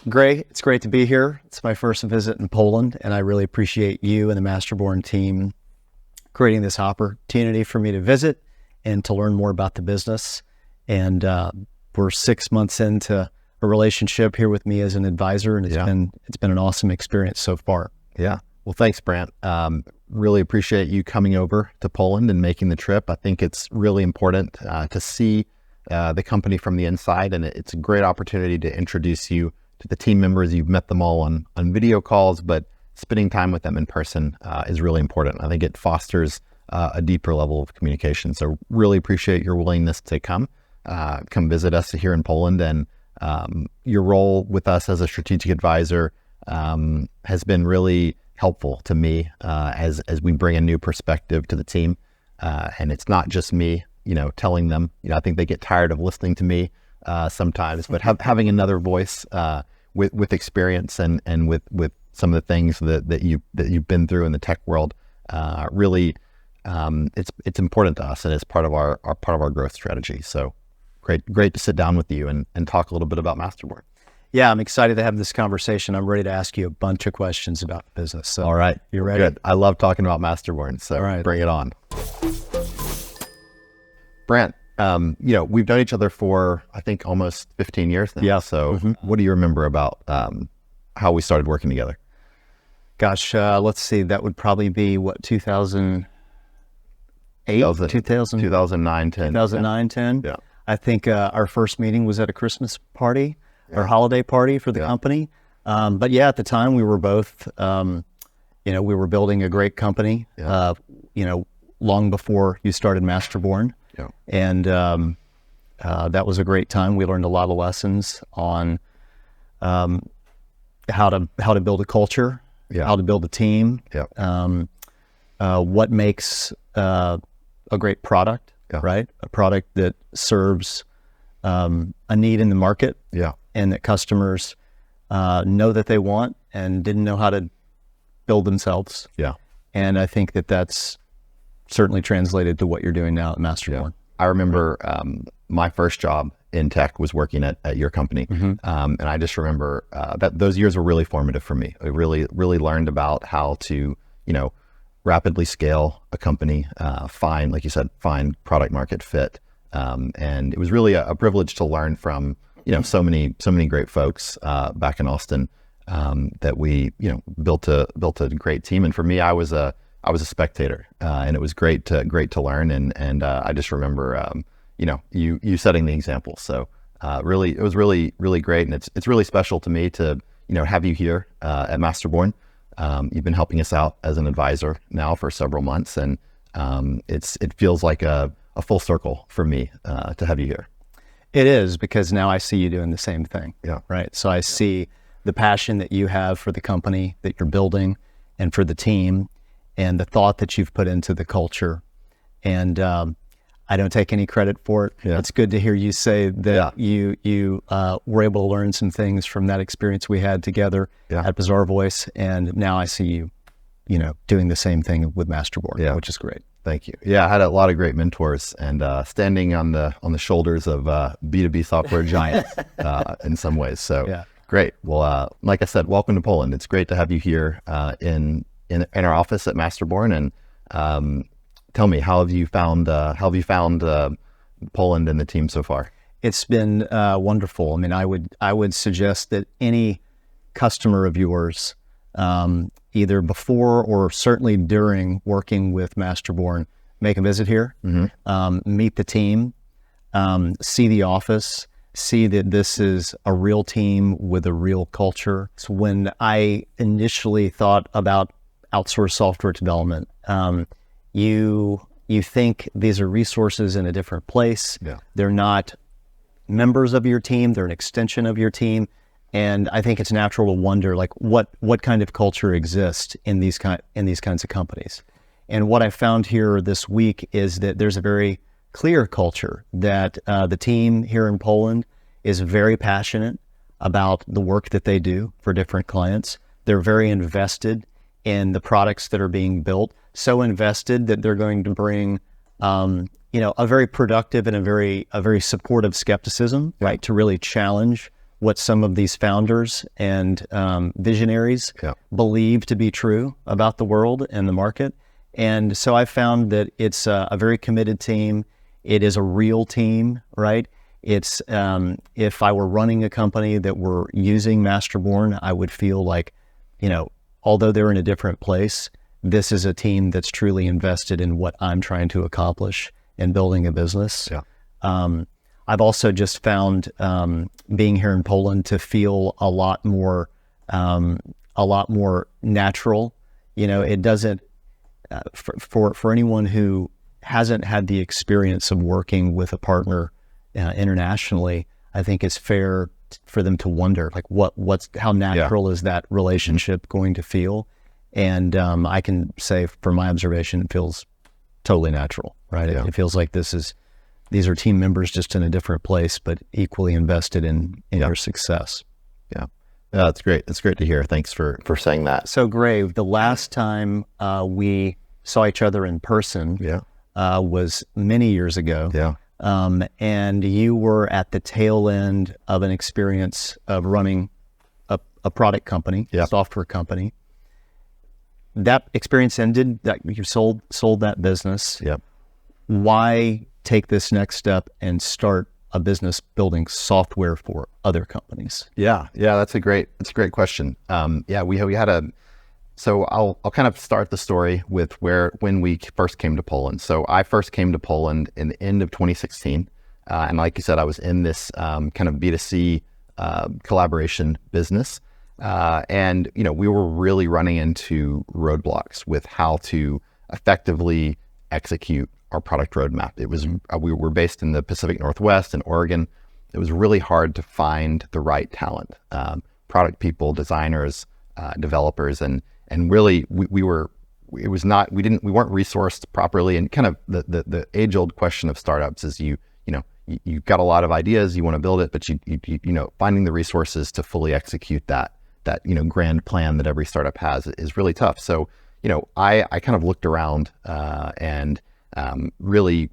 Gray, it's great to be here. It's my first visit in Poland, and I really appreciate you and the MasterBorn team creating this opportunity for me to visit and to learn more about the business. And we're 6 months into a relationship here with me as an advisor, and it's been an awesome experience so far. Yeah. Well, thanks, Brant. Really appreciate you coming over to Poland and making the trip. I think it's really important to see the company from the inside, and it's a great opportunity to introduce you to the team members. You've met them all on video calls, but spending time with them in person is really important. I think it fosters a deeper level of communication. So really appreciate your willingness to come visit us here in Poland, and your role with us as a strategic advisor has been really helpful to me as we bring a new perspective to the team. And it's not just me, telling them. I think they get tired of listening to me sometimes, but having another voice with experience and with some of the things that you've been through in the tech world, really, it's important to us, and it's part of our growth strategy. So great to sit down with you and talk a little bit about MasterBorn. Yeah, I'm excited to have this conversation. I'm ready to ask you a bunch of questions about the business. So, all right, you ready? Good. I love talking about MasterBorn, so all right, bring it on. Brant, we've known each other for, I think, almost 15 years now. Yeah. So what do you remember about how we started working together? Gosh, let's see. That would probably be, 2008? 2009, 10. 2009, 10? Yeah. I think our first meeting was at a Christmas party or holiday party for the company. But yeah, at the time we were both, we were building a great company, long before you started MasterBorn. Yeah. And that was a great time. We learned a lot of lessons on how to build a culture, how to build a team, what makes a great product, right? A product that serves a need in the market, and that customers know that they want and didn't know how to build themselves. Yeah. And I think that's certainly translated to what you're doing now at MasterBorn. Yeah. I remember my first job in tech was working at your company. And I just remember that those years were really formative for me. I really learned about how to, rapidly scale a company, find, like you said, find product market fit. And it was really a privilege to learn from, so many great folks back in Austin that we, built a great team. And for me, I was a spectator, and it was great to learn. And I just remember, you setting the example. So it was really great. And it's really special to me to, have you here at MasterBorn. You've been helping us out as an advisor now for several months, and it feels like a full circle for me to have you here. It is, because now I see you doing the same thing. Yeah. Right. So I see the passion that you have for the company that you're building and for the team, and the thought that you've put into the culture. And I don't take any credit for it. Yeah. It's good to hear you say that you were able to learn some things from that experience we had together at Bizarre Voice. And now I see you, doing the same thing with MasterBorn, which is great. Thank you. Yeah, I had a lot of great mentors, and standing on the shoulders of B2B software giants in some ways. So great. Well, like I said, welcome to Poland. It's great to have you here in our office at MasterBorn. And tell me, how have you found Poland and the team so far? It's been wonderful. I mean, I would suggest that any customer of yours, either before or certainly during working with MasterBorn, make a visit here, meet the team, see the office, see that this is a real team with a real culture. So when I initially thought about outsourced software development, you think these are resources in a different place. Yeah. They're not members of your team, they're an extension of your team. And I think it's natural to wonder, like, what kind of culture exists in these kinds of companies. And what I found here this week is that there's a very clear culture, that the team here in Poland is very passionate about the work that they do for different clients. They're very invested in the products that are being built, so invested that they're going to bring a very productive and a very supportive skepticism, right, to really challenge what some of these founders and visionaries believe to be true about the world and the market. And so I found that it's a very committed team. It is a real team, right? It's if I were running a company that were using MasterBorn, I would feel like, although they're in a different place, this is a team that's truly invested in what I'm trying to accomplish in building a business. I've also just found being here in Poland to feel a lot more natural. It doesn't for anyone who hasn't had the experience of working with a partner internationally. I think it's fair for them to wonder, like, how natural is that relationship going to feel? And I can say, from my observation, it feels totally natural, right? It feels like these are team members just in a different place, but equally invested in your success. That's great. It's great to hear. Thanks for saying that. So, Gray, the last time we saw each other in person was many years ago. And you were at the tail end of an experience of running a product company, a software company. That experience ended, that you sold that business. Why take this next step and start a business building software for other companies? That's a great question. So I'll kind of start the story with when we first came to Poland. So I first came to Poland in the end of 2016. And like you said, I was in this kind of B2C collaboration business. And we were really running into roadblocks with how to effectively execute our product roadmap. It was we were based in the Pacific Northwest in Oregon. It was really hard to find the right talent, product people, designers, developers, and really we weren't resourced properly. And kind of the age old question of startups is you've got a lot of ideas, you want to build it, but you finding the resources to fully execute that grand plan that every startup has is really tough. So I kind of looked around and really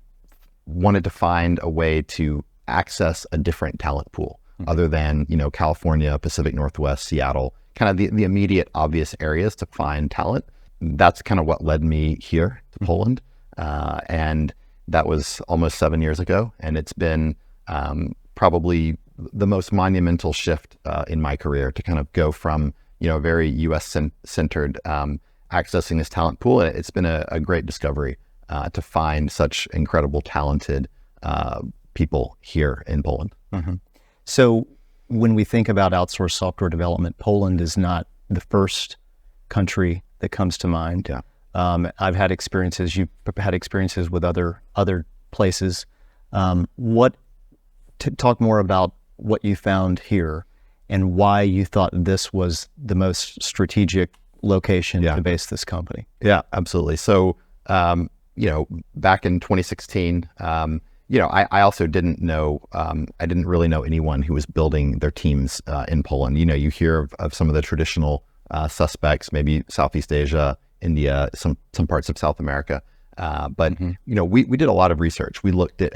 wanted to find a way to access a different talent pool other than California, Pacific Northwest, Seattle, kind of the immediate obvious areas to find talent. That's kind of what led me here to Poland, and that was almost 7 years ago, and it's been probably the most monumental shift in my career to kind of go from a very U.S. centered accessing this talent pool. It's been a great discovery to find such incredible, talented people here in Poland. So when we think about outsourced software development, Poland is not the first country that comes to mind. I've had experiences, you've had experiences with other places. Talk more about what you found here and why you thought this was the most strategic location to base this company. Yeah, absolutely. So, back in 2016, I also didn't know, I didn't really know anyone who was building their teams in Poland. You hear of some of the traditional suspects, maybe Southeast Asia, India, some parts of South America. But we did a lot of research. We looked at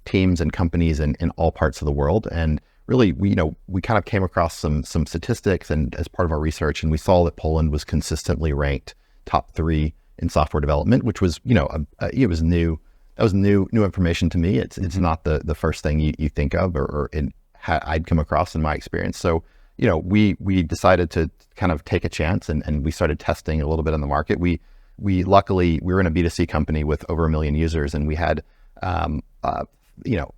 teams and companies in all parts of the world, and really we kind of came across some statistics and as part of our research, and we saw that Poland was consistently ranked top 3 in software development, which was it was new. That was new information to me. It's not the first thing you think of or I'd come across in my experience. So we decided to kind of take a chance and we started testing a little bit on the market. We luckily we were in a B2C company with over 1 million users, and we had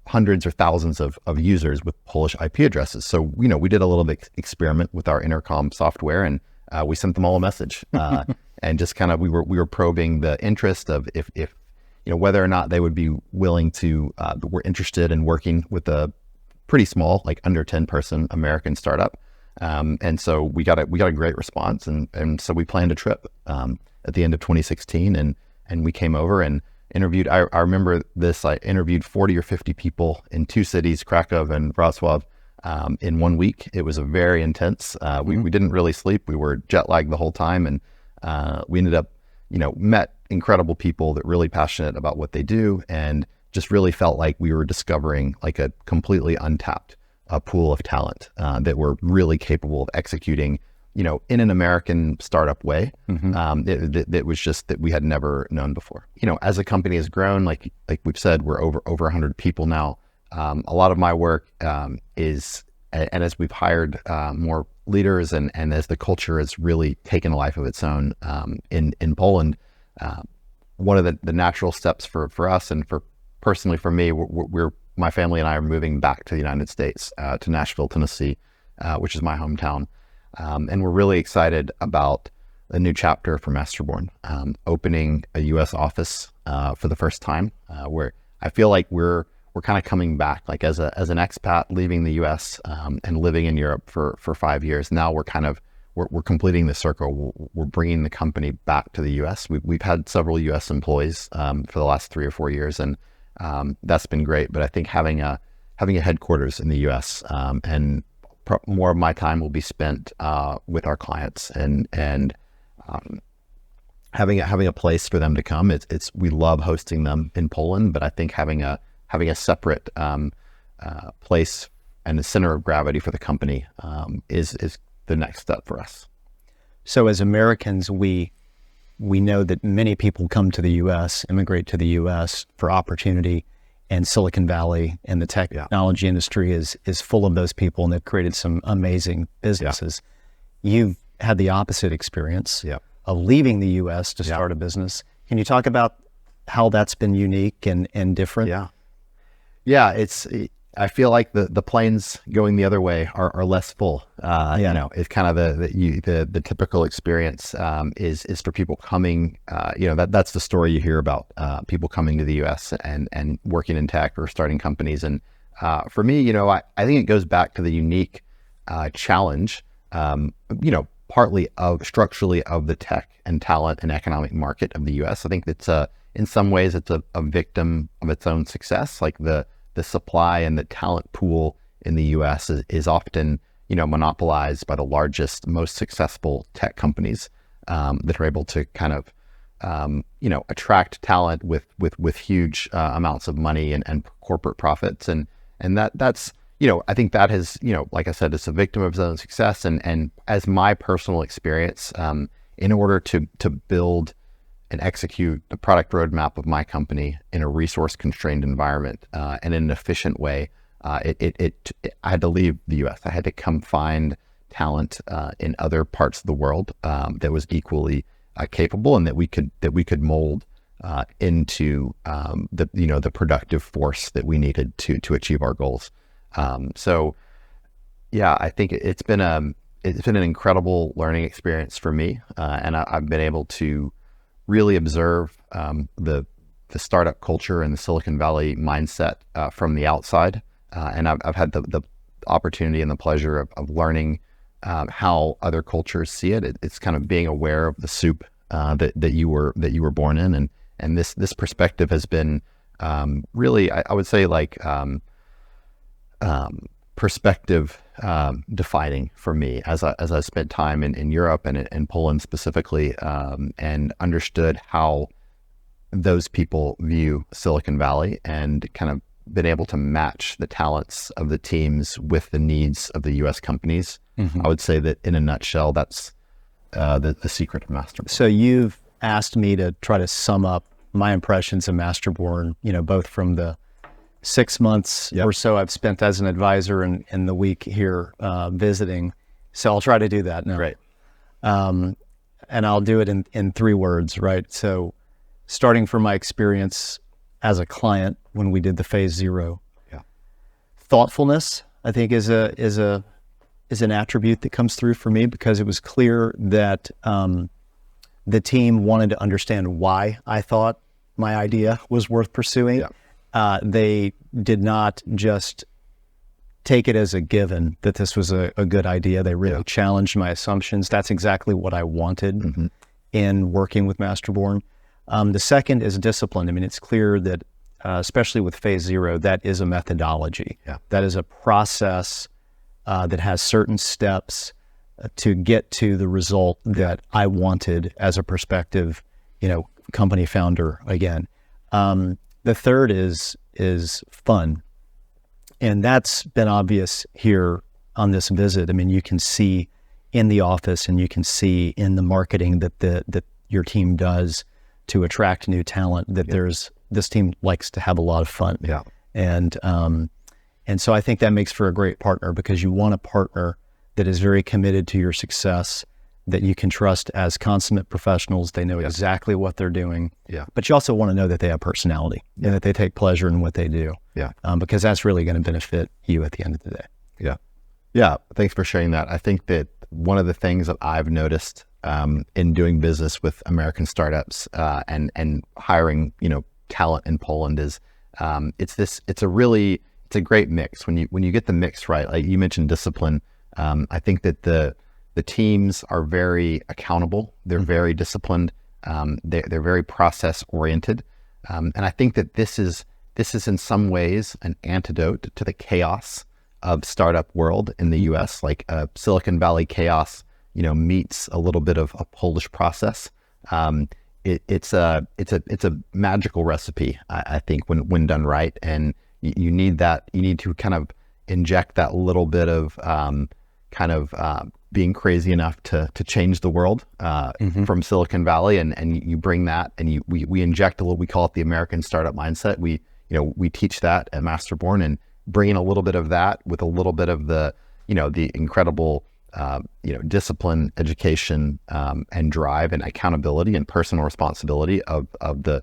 hundreds or thousands of users with Polish IP addresses. So we did a little bit experiment with our intercom software, and we sent them all a message and just kind of we were probing the interest of if whether or not they would be willing to were interested in working with a pretty small, like under 10 person American startup. And so we got a great response, and so we planned a trip at the end of 2016, and we came over and interviewed. I remember this. I interviewed 40 or 50 people in 2 cities, Krakow and Wrocław, in 1 week. It was a very intense. We didn't really sleep. We were jet lagged the whole time, and we ended up, met incredible people that really passionate about what they do, and just really felt like we were discovering like a completely untapped a pool of talent that were really capable of executing, in an American startup way. That was just that we had never known before. As a company has grown, like we've said, we're over 100 people now. A lot of my work is, and as we've hired more leaders and as the culture has really taken a life of its own in Poland, one of the natural steps for us and personally for me, my family and I are moving back to the United States, to Nashville, Tennessee, which is my hometown. And we're really excited about a new chapter for MasterBorn, opening a U.S. office for the first time, where I feel like we're kind of coming back, like as an expat leaving the U.S. And living in Europe for 5 years. Now we're completing the circle. We're bringing the company back to the U.S. We've had several U.S. employees for the last 3 or 4 years, and that's been great. But I think having a headquarters in the U.S. And more of my time will be spent with our clients and having a place for them to come. We love hosting them in Poland, but I think having a separate place and a center of gravity for the company is the next step for us. So as Americans, we know that many people come to the U.S., immigrate to the U.S. for opportunity, and Silicon Valley and the technology industry is full of those people, and they've created some amazing businesses. You've had the opposite experience of leaving the U.S. to start a business. Can you talk about how that's been unique and different? Yeah. I feel like the planes going the other way are less full. It's kind of the typical experience is for people coming. That's the story you hear about people coming to the U.S. and working in tech or starting companies. And for me, I think it goes back to the unique challenge, partly structurally of the tech and talent and economic market of the U.S. I think it's in some ways it's a victim of its own success. Like the supply and the talent pool in the U.S. is often, monopolized by the largest, most successful tech companies that are able to kind of, attract talent with huge amounts of money and corporate profits. And that's, I think that has, like I said, it's a victim of its own success. And as my personal experience, in order to build and execute the product roadmap of my company in a resource-constrained environment and in an efficient way, I had to leave the U.S. I had to come find talent in other parts of the world that was equally capable and that we could mold into the productive force that we needed to achieve our goals. So, I think it's been an incredible learning experience for me, and I've been able to really observe the startup culture and the Silicon Valley mindset from the outside. And I've had the opportunity and the pleasure of learning how other cultures see it. It's kind of being aware of the soup that you were born in, and this perspective has been really, I would say, like perspective defining for me as I spent time in Europe and in Poland specifically, and understood how those people view Silicon Valley and kind of been able to match the talents of the teams with the needs of the U.S. companies. I would say that in a nutshell, that's the secret of MasterBorn. So you've asked me to try to sum up my impressions of MasterBorn, both from the 6 months or so I've spent as an advisor and the week here visiting. So I'll try to do that now. Great. And I'll do it in 3 words, right? So starting from my experience as a client when we did the phase 0, thoughtfulness, I think is an attribute that comes through for me, because it was clear that the team wanted to understand why I thought my idea was worth pursuing. They did not just take it as a given that this was a good idea. They really challenged my assumptions. That's exactly what I wanted in working with MasterBorn. The second is discipline. I mean, it's clear that, especially with phase 0, that is a methodology. That is a process that has certain steps to get to the result that I wanted as a prospective, company founder again. The third is fun. And that's been obvious here on this visit. I mean, you can see in the office and you can see in the marketing that your team does to attract new talent that this team likes to have a lot of fun. Yeah. And so I think that makes for a great partner, because you want a partner that is very committed to your success, that you can trust as consummate professionals. They know exactly what they're doing. Yeah. But you also want to know that they have personality and that they take pleasure in what they do. Yeah. Because that's really going to benefit you at the end of the day. Yeah. Yeah. Thanks for sharing that. I think that one of the things that I've noticed in doing business with American startups and hiring, talent in Poland is it's a great mix. When you get the mix right, like you mentioned discipline, I think that the teams are very accountable. They're very disciplined. They're very process oriented. And I think that this is in some ways an antidote to the chaos of startup world in the US, like Silicon Valley chaos, meets a little bit of a Polish process. It's a magical recipe, I think, when done right. And you need to kind of inject that little bit of being crazy enough to change the world from Silicon Valley, and you bring that, and we inject a little. We call it the American startup mindset. We teach that at MasterBorn, and bring in a little bit of that with a little bit of the incredible discipline, education, and drive and accountability and personal responsibility of the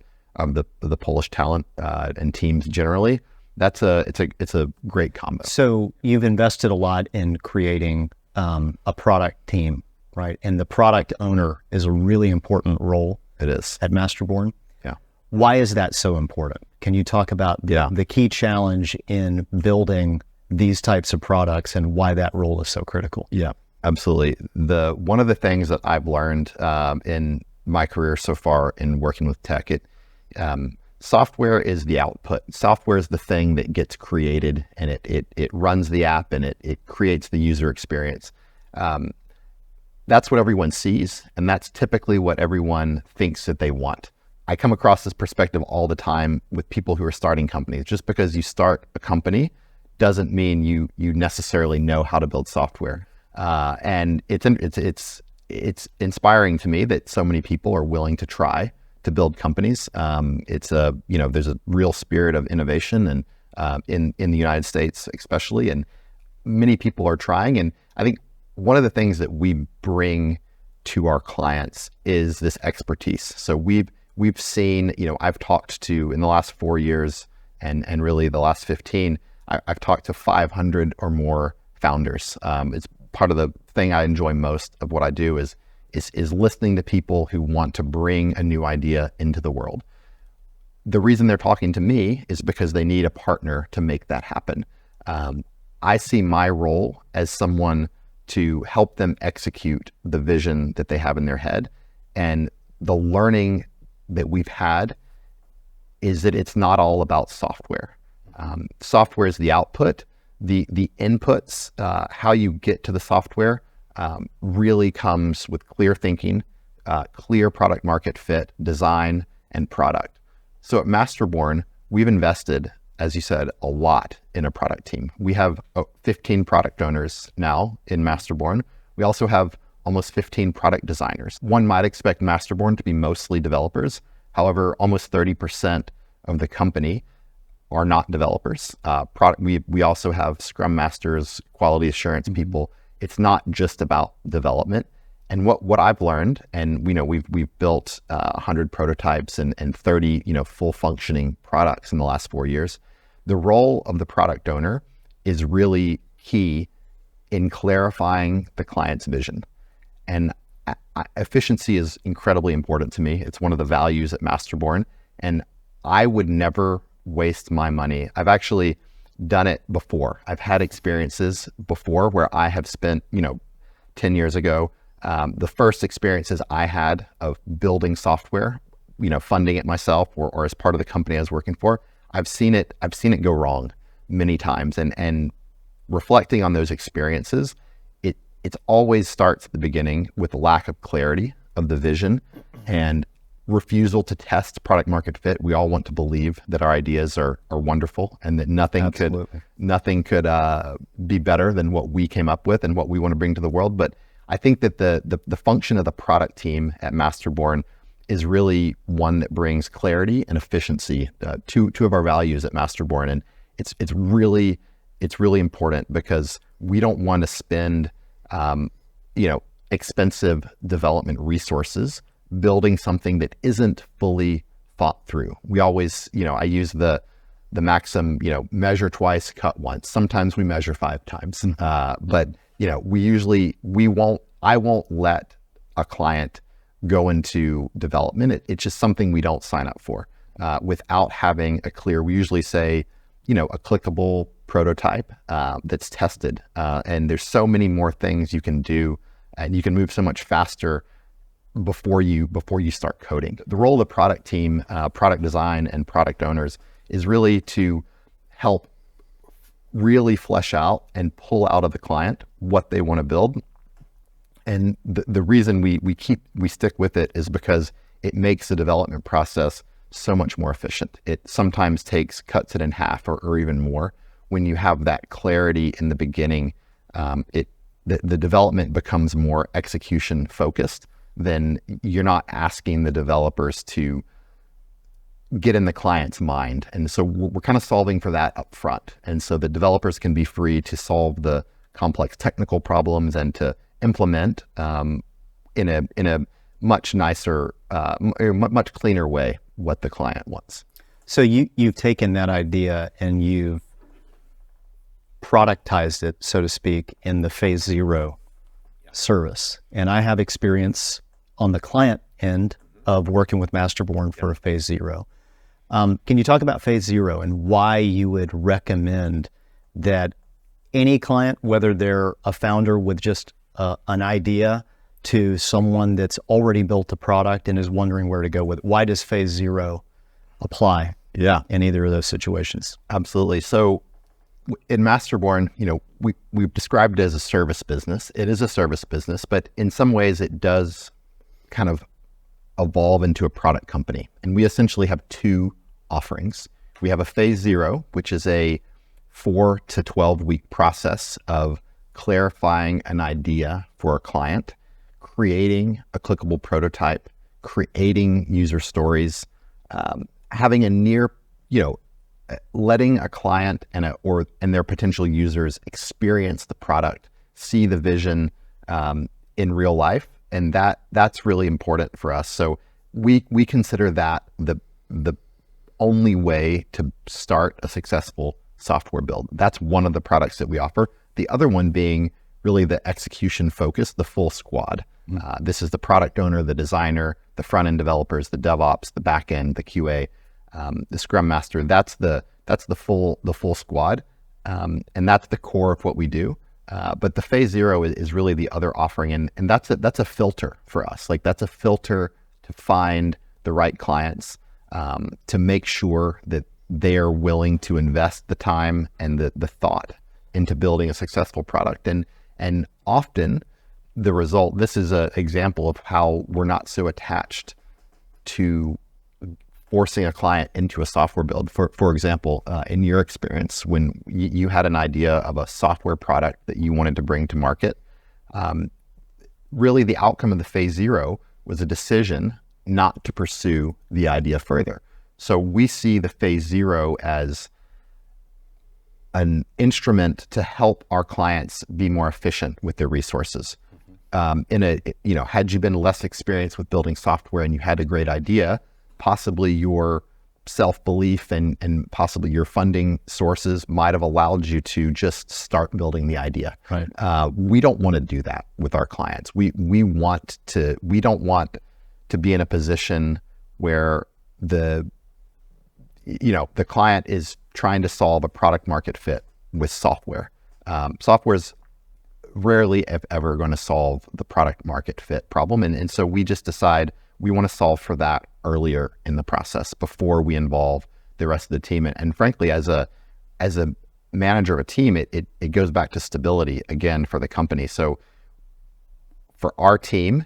Polish talent and teams generally. It's a great combo. So you've invested a lot in creating a product team, right? And the product owner is a really important role. It is at MasterBorn. Yeah. Why is that so important? Can you talk about the key challenge in building these types of products and why that role is so critical? Yeah, absolutely. One of the things that I've learned in my career so far in working with tech, software is the output. Software is the thing that gets created, and it runs the app, and it creates the user experience. That's what everyone sees, and that's typically what everyone thinks that they want. I come across this perspective all the time with people who are starting companies. Just because you start a company doesn't mean you necessarily know how to build software. And it's inspiring to me that so many people are willing to try to build companies. There's a real spirit of innovation, and in the United States especially, and many people are trying. And I think one of the things that we bring to our clients is this expertise. So we've seen, I've talked to, in the last 4 years and really the last 15, I've talked to 500 or more founders. It's part of the thing I enjoy most of what I do is listening to people who want to bring a new idea into the world. The reason they're talking to me is because they need a partner to make that happen. I see my role as someone to help them execute the vision that they have in their head. And the learning that we've had is that it's not all about software. Software is the output. The inputs, how you get to the software, really comes with clear thinking, clear product market fit, design, and product. So at MasterBorn, we've invested, as you said, a lot in a product team. We have 15 product owners now in MasterBorn. We also have almost 15 product designers. One might expect MasterBorn to be mostly developers. However, almost 30% of the company are not developers. We also have Scrum Masters, quality assurance people. It's not just about development. And what I've learned, and we've built 100 prototypes and 30 full functioning products in the last 4 years. The role of the product owner is really key in clarifying the client's vision. And efficiency is incredibly important to me. It's one of the values at MasterBorn, and I would never waste my money. I've actually done it before. I've had experiences before where I have spent, 10 years ago, the first experiences I had of building software, funding it myself or as part of the company I was working for, I've seen it go wrong many times. And reflecting on those experiences, it always starts at the beginning with a lack of clarity of the vision. And refusal to test product market fit. We all want to believe that our ideas are wonderful and that nothing could be better than what we came up with and what we want to bring to the world. But I think that the function of the product team at MasterBorn is really one that brings clarity and efficiency, two of our values at MasterBorn. And it's really important because we don't want to spend expensive development resources building something that isn't fully thought through. We always, I use the maxim, measure twice, cut once. Sometimes we measure 5 times, but I won't let a client go into development. It's just something we don't sign up for without having we usually say, a clickable prototype that's tested. And there's so many more things you can do, and you can move so much faster before you start coding. The role of the product team, product design, and product owners is really to help really flesh out and pull out of the client what they want to build. And the reason we stick with it is because it makes the development process so much more efficient. It sometimes cuts it in half or even more. When you have that clarity in the beginning, the development becomes more execution focused. Then you're not asking the developers to get in the client's mind. And so we're kind of solving for that up front. And so the developers can be free to solve the complex technical problems and to implement in a much nicer, much cleaner way what the client wants. So you've taken that idea and you've productized it, so to speak, in the phase 0 service. And I have experience on the client end of working with MasterBorn for a phase 0. Can you talk about phase 0 and why you would recommend that any client, whether they're a founder with just an idea to someone that's already built a product and is wondering where to go with it, why does phase 0 apply in either of those situations? Absolutely. So in MasterBorn, we've described it as a service business. It is a service business, but in some ways it does kind of evolve into a product company. And we essentially have 2 offerings. We have a phase 0, which is a 4 to 12 week process of clarifying an idea for a client, creating a clickable prototype, creating user stories, having a near, letting a client and their potential users experience the product, see the vision in real life, and that's really important for us. So we consider that the only way to start a successful software build. That's one of the products that we offer. The other one being really the execution focus, the full squad. This is the product owner, the designer, the front end developers, the DevOps, the back end, the QA, the Scrum Master. That's the full squad, and that's the core of what we do. But the phase 0 is really the other offering, and that's a filter for us. Like that's a filter to find the right clients, to make sure that they are willing to invest the time and the thought into building a successful product. And often the result, this is an example of how we're not so attached to forcing a client into a software build. For example, in your experience, when you had an idea of a software product that you wanted to bring to market, really the outcome of the phase 0 was a decision not to pursue the idea further. So we see the phase 0 as an instrument to help our clients be more efficient with their resources. Had you been less experienced with building software and you had a great idea, possibly your self-belief and possibly your funding sources might have allowed you to just start building the idea. Right. We don't want to do that with our clients. We don't want to be in a position where the client is trying to solve a product market fit with software. Software's rarely, if ever, going to solve the product market fit problem. And so we just decide we want to solve for that earlier in the process before we involve the rest of the team. And frankly, as a manager of a team, it goes back to stability again for the company. So for our team,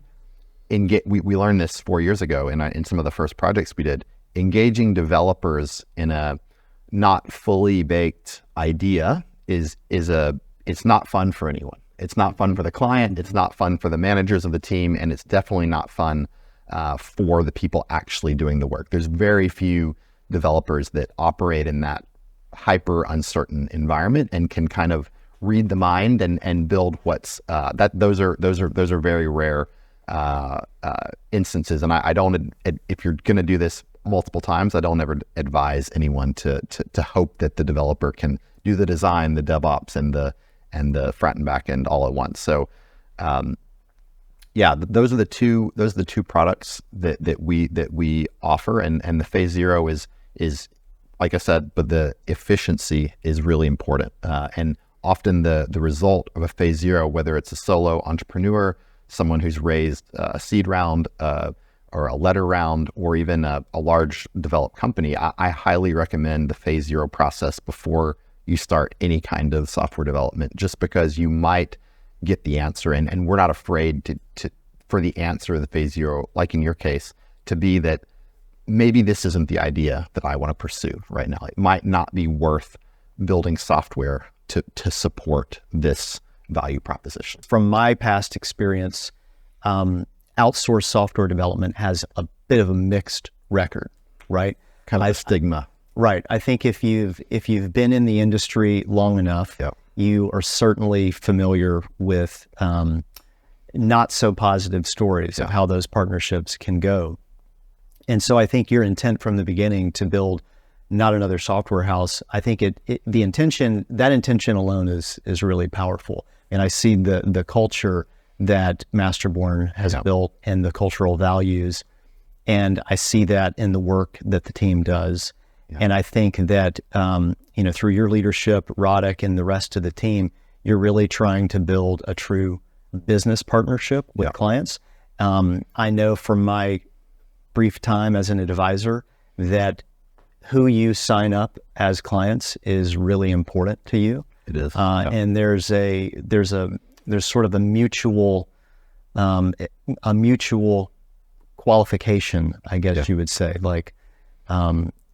we learned this 4 years ago in some of the first projects we did. Engaging developers in a not fully baked idea it's not fun for anyone. It's not fun for the client. It's not fun for the managers of the team, and it's definitely not fun for the people actually doing the work. There's very few developers that operate in that hyper uncertain environment and can kind of read the mind and build what's those are very rare instances. And I don't, if you're going to do this multiple times, I don't ever advise anyone to hope that the developer can do the design, the DevOps, and the front and back end all at once. So those are the two products that we offer, and the phase zero is like I said, but the efficiency is really important. And often the result of a phase zero, whether it's a solo entrepreneur, someone who's raised a seed round, or a letter round, or even a large developed company, I highly recommend the phase zero process before you start any kind of software development, just because you might get the answer. And we're not afraid for the answer of the phase zero, like in your case, to be that maybe this isn't the idea that I want to pursue right now. It might not be worth building software to support this value proposition. From my past experience, outsourced software development has a bit of a mixed record, right? Kind of a stigma. Right. I think if you've been in the industry long enough, you are certainly familiar with not so positive stories of how those partnerships can go. And so I think your intent from the beginning to build not another software house, I think that intention alone is really powerful. And I see the culture that MasterBorn has built and the cultural values, and I see that in the work that the team does. And I think that through your leadership, Roddick, and the rest of the team, you're really trying to build a true business partnership with clients. I know from my brief time as an advisor that who you sign up as clients is really important to you. It is. And there's sort of a mutual qualification, I guess you would say. Like,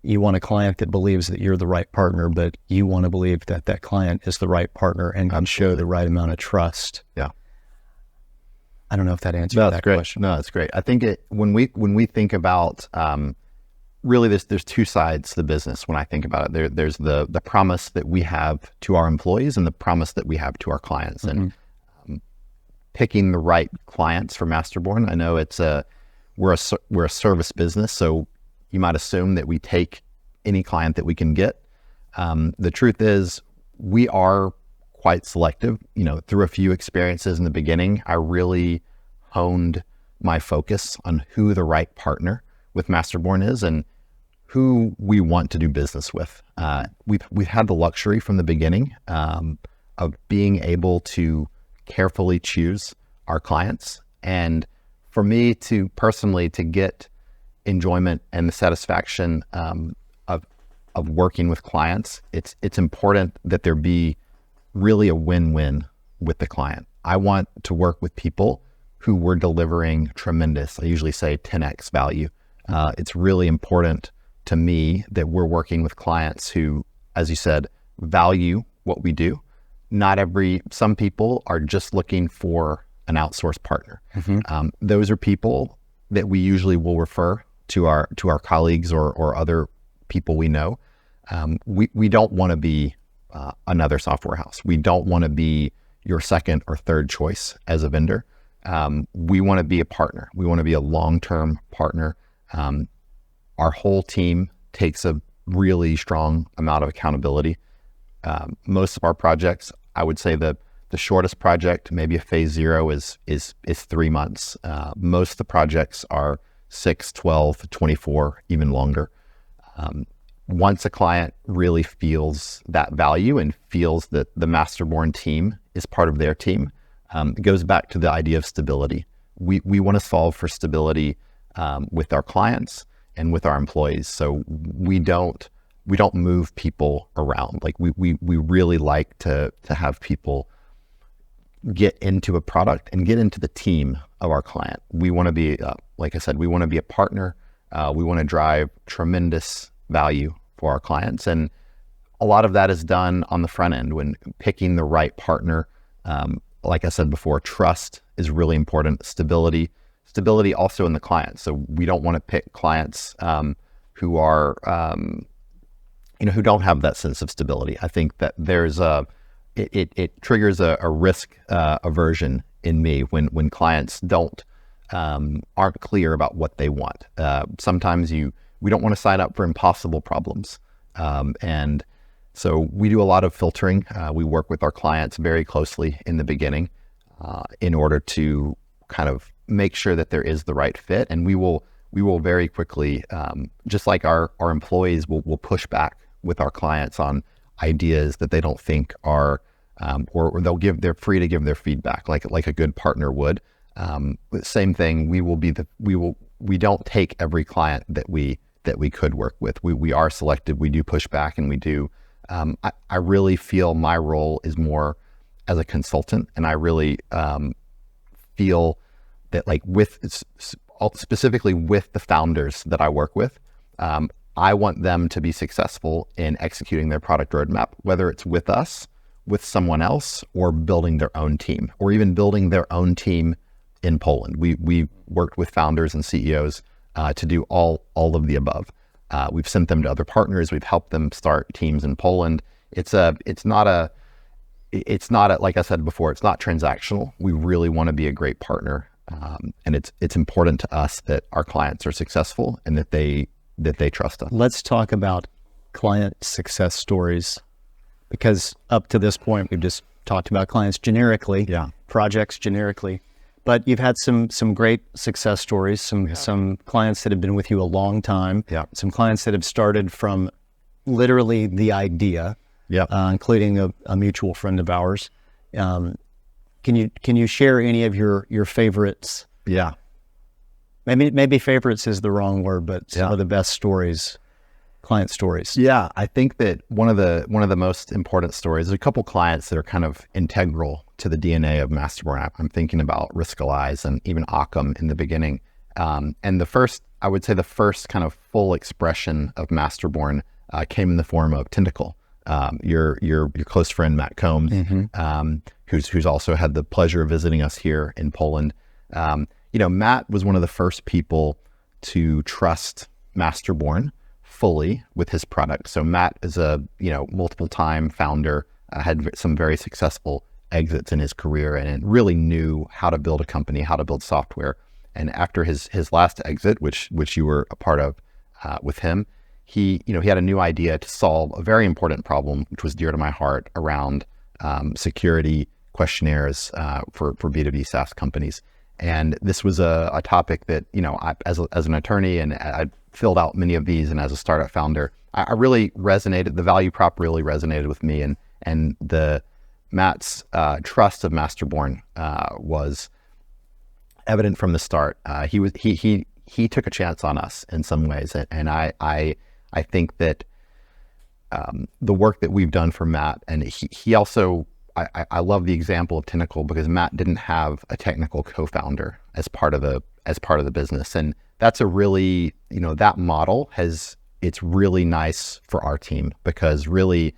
you want a client that believes that you're the right partner, but you want to believe that that client is the right partner and can show the right amount of trust. Yeah. I don't know if that answers that question. No, it's great. I think when we think about really there's two sides to the business. When I think about it, there's the promise that we have to our employees and the promise that we have to our clients. And picking the right clients for MasterBorn, I know we're a service business, so you might assume that we take any client that we can get. The truth is, we are quite selective. Through a few experiences in the beginning, I really honed my focus on who the right partner with MasterBorn is and who we want to do business with. We've had the luxury from the beginning of being able to carefully choose our clients. And for me to personally to get enjoyment and the satisfaction of working with clients, it's important that there be really a win-win with the client. I want to work with people who we're delivering tremendous, I usually say 10x value. It's really important to me that we're working with clients who, as you said, value what we do. Some people are just looking for an outsourced partner. Those are people that we usually will refer to our colleagues or other people we know. We don't want to be another software house. We don't want to be your second or third choice as a vendor. We want to be a partner. We want to be a long-term partner. Our whole team takes a really strong amount of accountability. Most of our projects, I would say the shortest project, maybe a phase zero, is 3 months. Most of the projects are 6, 12, 24, even longer. Once a client really feels that value and feels that the MasterBorn team is part of their team, it goes back to the idea of stability. We want to solve for stability with our clients and with our employees. So we don't move people around. Like we really like to have people get into a product and get into the team of our client. We want to be, like I said, we want to be a partner. We want to drive tremendous value for our clients. And a lot of that is done on the front end when picking the right partner. Like I said before, trust is really important. Stability also in the client. So we don't want to pick clients who are, who don't have that sense of stability. I think that it triggers a risk aversion in me when clients aren't clear about what they want. Sometimes we don't want to sign up for impossible problems. And so we do a lot of filtering. We work with our clients very closely in the beginning in order to kind of make sure that there is the right fit. And we will very quickly, just like our employees will push back with our clients on ideas that they don't think are, or they're free to give their feedback like a good partner would. Same thing, we don't take every client that we could work with. We are selective, we do push back, and we do, I really feel my role is more as a consultant, and I really feel that specifically with the founders that I work with, I want them to be successful in executing their product roadmap, whether it's with us, with someone else, or building their own team, or even building their own team in Poland. We worked with founders and CEOs to do all of the above. We've sent them to other partners. We've helped them start teams in Poland. It's not like I said before, it's not transactional. We really want to be a great partner. And it's important to us that our clients are successful and that they trust us. Let's talk about client success stories, because up to this point, we've just talked about clients generically, projects generically, but you've had some great success stories, some clients that have been with you a long time, some clients that have started from literally the idea, including a mutual friend of ours. Can you share any of your favorites? Yeah. Maybe favorites is the wrong word, but some of the best stories, client stories. Yeah, I think that one of the most important stories, there's a couple clients that are kind of integral to the DNA of MasterBorn. I'm thinking about Riskalyze and even Occam in the beginning. And I would say the first kind of full expression of MasterBorn came in the form of Tentacle. Your close friend Matt Combs, who's also had the pleasure of visiting us here in Poland. Matt was one of the first people to trust MasterBorn fully with his product. So Matt is a multiple time founder, had some very successful exits in his career, and really knew how to build a company, how to build software. And after his last exit, which you were a part of with him, he had a new idea to solve a very important problem, which was dear to my heart, around security questionnaires for B2B SaaS companies. And this was a topic that, I, as an attorney, and I filled out many of these, and as a startup founder, I really resonated. The value prop really resonated with me, and the Matt's trust of MasterBorn was evident from the start. He took a chance on us in some ways, and I think that the work that we've done for Matt, and he also, I love the example of Tentacle, because Matt didn't have a technical co-founder as part of the business, and that's a really, that model it's really nice for our team, because really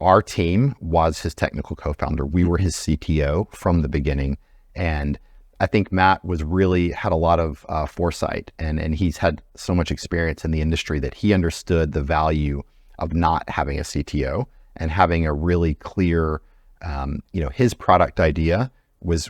our team was his technical co-founder. We were his CTO from the beginning, and I think Matt had a lot of foresight, and he's had so much experience in the industry that he understood the value of not having a CTO and having a really clear, his product idea was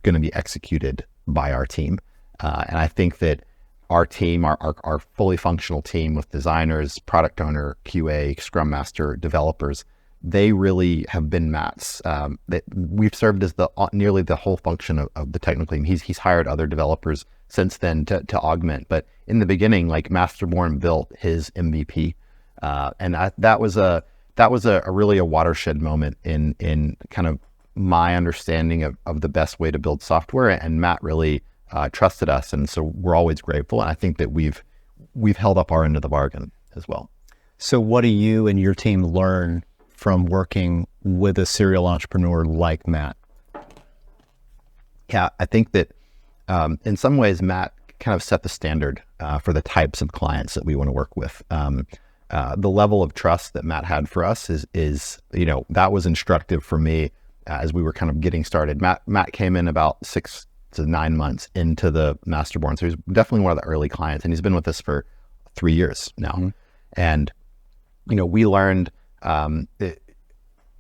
going to be executed by our team. And I think that our team, our fully functional team with designers, product owner, QA, Scrum Master, developers, they really have been Matt's. That we've served as nearly the whole function of the technical team. He's hired other developers since then to augment. But in the beginning, MasterBorn built his MVP, and that was a really a watershed moment in kind of my understanding of the best way to build software. And Matt really trusted us, and so we're always grateful. And I think that we've held up our end of the bargain as well. So what do you and your team learn from working with a serial entrepreneur like Matt? Yeah, I think that in some ways, Matt kind of set the standard for the types of clients that we want to work with. The level of trust that Matt had for us is that was instructive for me as we were kind of getting started. Matt came in about 6 to 9 months into the MasterBorn, so he's definitely one of the early clients, and he's been with us for 3 years now. Mm-hmm. And we learned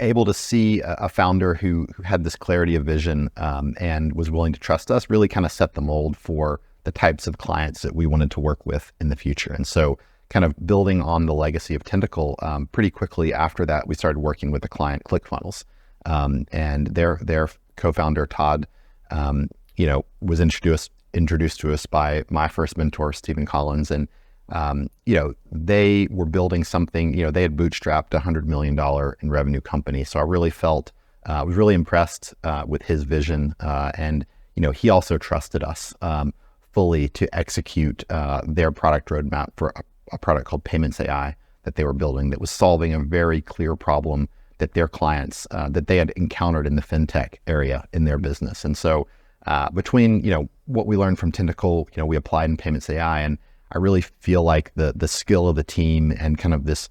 able to see a founder who had this clarity of vision and was willing to trust us really kind of set the mold for the types of clients that we wanted to work with in the future. And so kind of building on the legacy of Tentacle, pretty quickly after that, we started working with the client ClickFunnels. And their co-founder, Todd, was introduced to us by my first mentor, Stephen Collins. And they were building something, they had bootstrapped a $100 million in revenue company. So I really felt, was really impressed with his vision. And he also trusted us fully to execute their product roadmap for a product called Payments AI that they were building that was solving a very clear problem that their clients, that they had encountered in the fintech area in their business. And so between, what we learned from Tentacle, we applied in Payments AI, and I really feel like the skill of the team and kind of this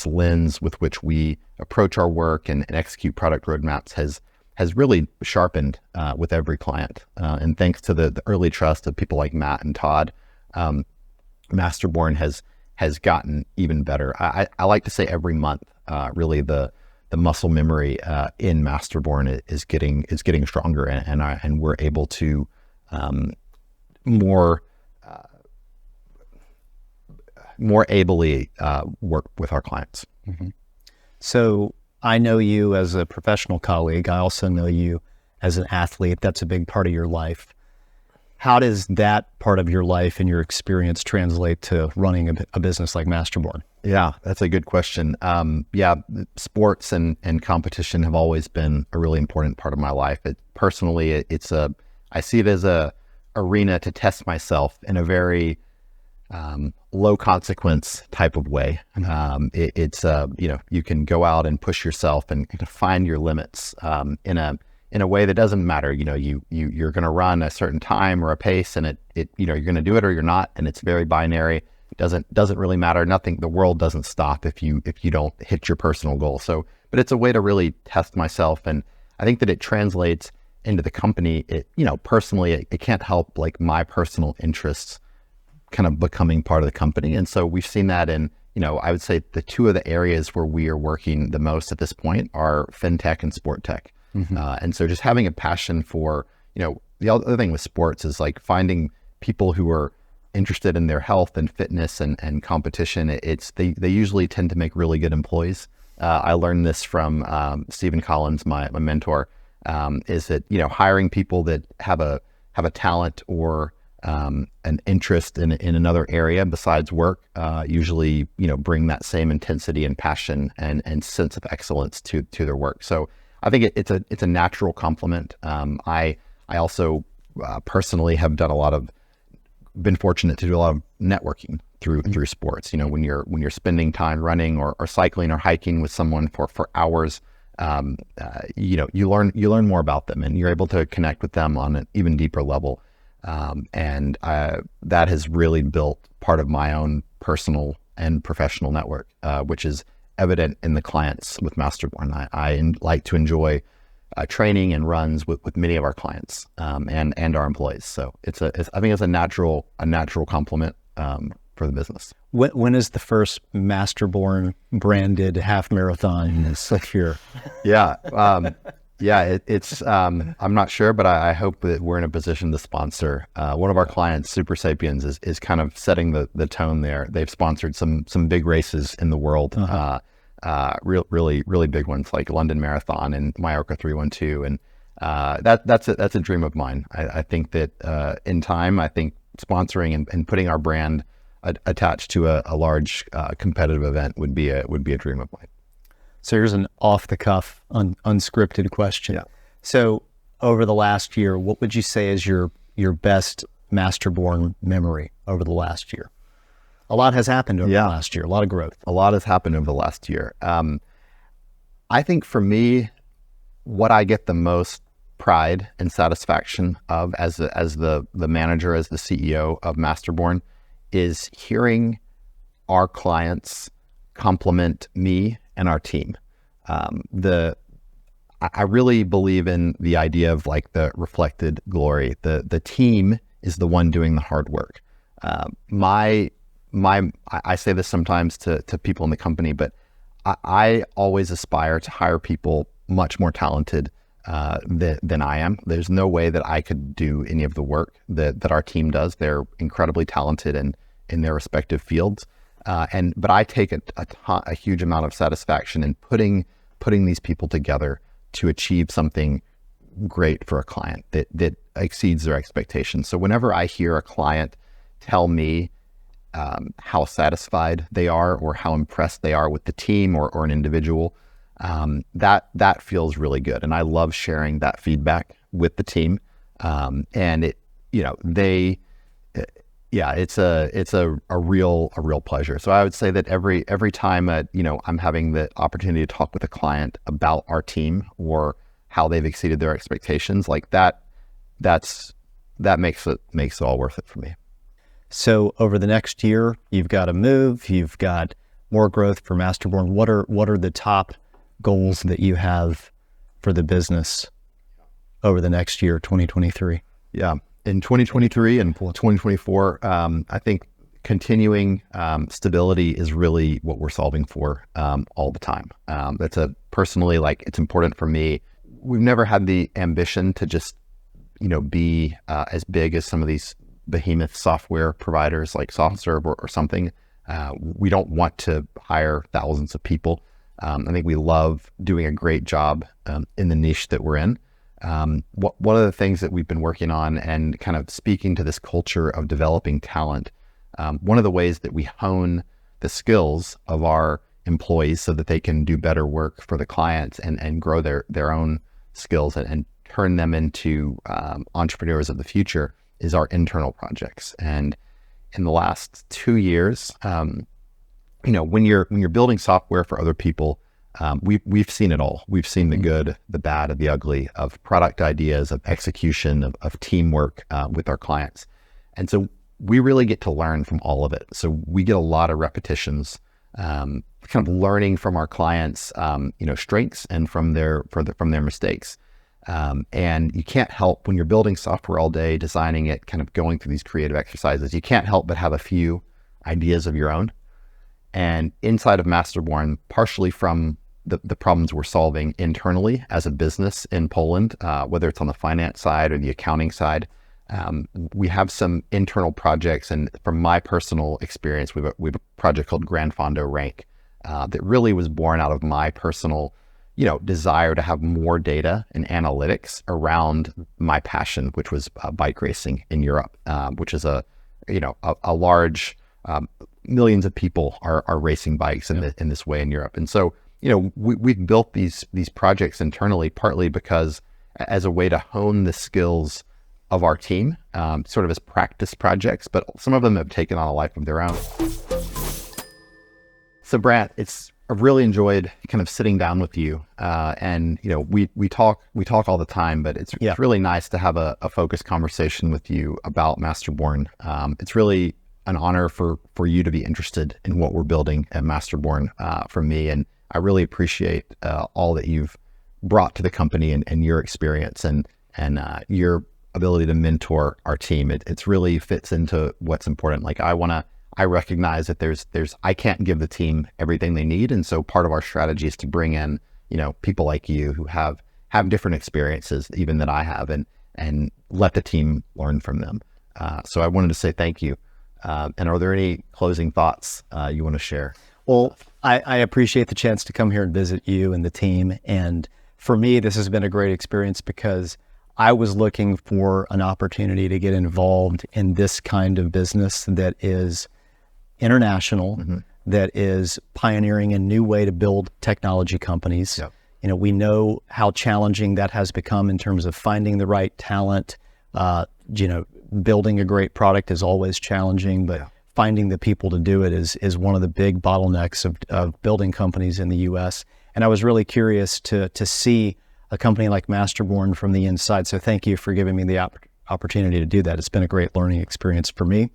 lens with which we approach our work and execute product roadmaps has really sharpened with every client. And thanks to the early trust of people like Matt and Todd, MasterBorn has gotten even better. I like to say every month, really the muscle memory in MasterBorn is getting stronger, and we're able to more ably work with our clients. Mm-hmm. So I know you as a professional colleague. I also know you as an athlete. That's a big part of your life. How does that part of your life and your experience translate to running a business like MasterBorn? Yeah, that's a good question. Sports and competition have always been a really important part of my life. I see it as a arena to test myself in a very low consequence type of way. You can go out and push yourself and find your limits in a way that doesn't matter. You're going to run a certain time or a pace, and you're going to do it or you're not, and it's very binary. It doesn't really matter. Nothing. The world doesn't stop if you don't hit your personal goal. So, but it's a way to really test myself, and I think that it translates into the company. Personally, it can't help like my personal interests kind of becoming part of the company. And so we've seen that in, I would say the two of the areas where we are working the most at this point are fintech and sport tech. Mm-hmm. And so just having a passion for, the other thing with sports is like finding people who are interested in their health and fitness and competition. They usually tend to make really good employees. I learned this from Stephen Collins, my mentor, is that, hiring people that have a talent or an interest in another area besides work, usually, bring that same intensity and passion and sense of excellence to their work. So I think it's a natural complement. I also personally have been fortunate to do a lot of networking through sports. When you're spending time running or cycling or hiking with someone for hours, you learn more about them, and you're able to connect with them on an even deeper level. And that has really built part of my own personal and professional network, which is evident in the clients with MasterBorn. I like to enjoy training and runs with many of our clients and our employees. So I think it's a natural complement for the business. When is the first MasterBorn branded half marathon here? Yeah. It's I'm not sure, but I hope that we're in a position to sponsor. One of our clients, Super Sapiens, is kind of setting the tone there. They've sponsored some big races in the world, really big ones like London Marathon and Mallorca 312, and that's a dream of mine. I think that in time, I think sponsoring and putting our brand attached to a large competitive event would be a dream of mine. So here's an off-the-cuff, unscripted question. Yeah. So over the last year, what would you say is your best MasterBorn memory over the last year? A lot has happened over the last year, a lot of growth. A lot has happened over the last year. I think for me, what I get the most pride and satisfaction of as the manager, as the CEO of MasterBorn, is hearing our clients compliment me and our team. I really believe in the idea of like the reflected glory. The team is the one doing the hard work. I say this sometimes to people in the company, but I always aspire to hire people much more talented than I am. There's no way that I could do any of the work that our team does. They're incredibly talented in their respective fields. But I take a huge amount of satisfaction in putting these people together to achieve something great for a client that exceeds their expectations. So whenever I hear a client tell me how satisfied they are or how impressed they are with the team or an individual, that feels really good. And I love sharing that feedback with the team. And it, you know, it's a real pleasure. So I would say that every time, I'm having the opportunity to talk with a client about our team or how they've exceeded their expectations, like that makes it all worth it for me. So over the next year, you've got a move, you've got more growth for MasterBorn. What are the top goals that you have for the business over the next year, 2023? Yeah. In 2023 and 2024, I think continuing stability is really what we're solving for all the time. That's personally, like, it's important for me. We've never had the ambition to just, be as big as some of these behemoth software providers like SoftServe or something. We don't want to hire thousands of people. I think we love doing a great job in the niche that we're in. One of the things that we've been working on and kind of speaking to this culture of developing talent, one of the ways that we hone the skills of our employees so that they can do better work for the clients and grow their own skills and turn them into entrepreneurs of the future is our internal projects. And in the last 2 years, when you're building software for other people, we've seen it all. We've seen the good, the bad, and the ugly of product ideas, of execution, of teamwork with our clients. And so we really get to learn from all of it. So we get a lot of repetitions, kind of learning from our clients, strengths and from their mistakes. And you can't help, when you're building software all day, designing it, kind of going through these creative exercises, you can't help but have a few ideas of your own. And inside of MasterBorn, partially from the problems we're solving internally as a business in Poland, whether it's on the finance side or the accounting side, we have some internal projects. And from my personal experience, we have a project called Grand Fondo Rank that really was born out of my personal desire to have more data and analytics around my passion, which was bike racing in Europe, which is a large, millions of people are racing bikes in this way in Europe. And so, we've built these projects internally, partly because as a way to hone the skills of our team, sort of as practice projects, but some of them have taken on a life of their own. So Brant, I've really enjoyed kind of sitting down with you, and we talk all the time, but it's really nice to have a focused conversation with you about MasterBorn. It's really an honor for you to be interested in what we're building at MasterBorn from me, and I really appreciate all that you've brought to the company and your experience and your ability to mentor our team. It's really fits into what's important. Like I recognize that I can't give the team everything they need. And so part of our strategy is to bring in, people like you who have different experiences even than I have and let the team learn from them. So I wanted to say thank you. And are there any closing thoughts you want to share? Well, I appreciate the chance to come here and visit you and the team. And for me, this has been a great experience because I was looking for an opportunity to get involved in this kind of business that is international, that is pioneering a new way to build technology companies. Yep. We know how challenging that has become in terms of finding the right talent. Building a great product is always challenging, but finding the people to do it is one of the big bottlenecks of building companies in the U.S. And I was really curious to see a company like MasterBorn from the inside. So thank you for giving me the opportunity to do that. It's been a great learning experience for me.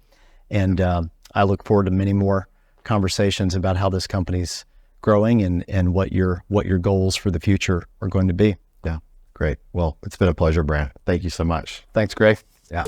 And I look forward to many more conversations about how this company's growing and what your goals for the future are going to be. Yeah, great. Well, it's been a pleasure, Brant. Thank you so much. Thanks, Greg. Yeah.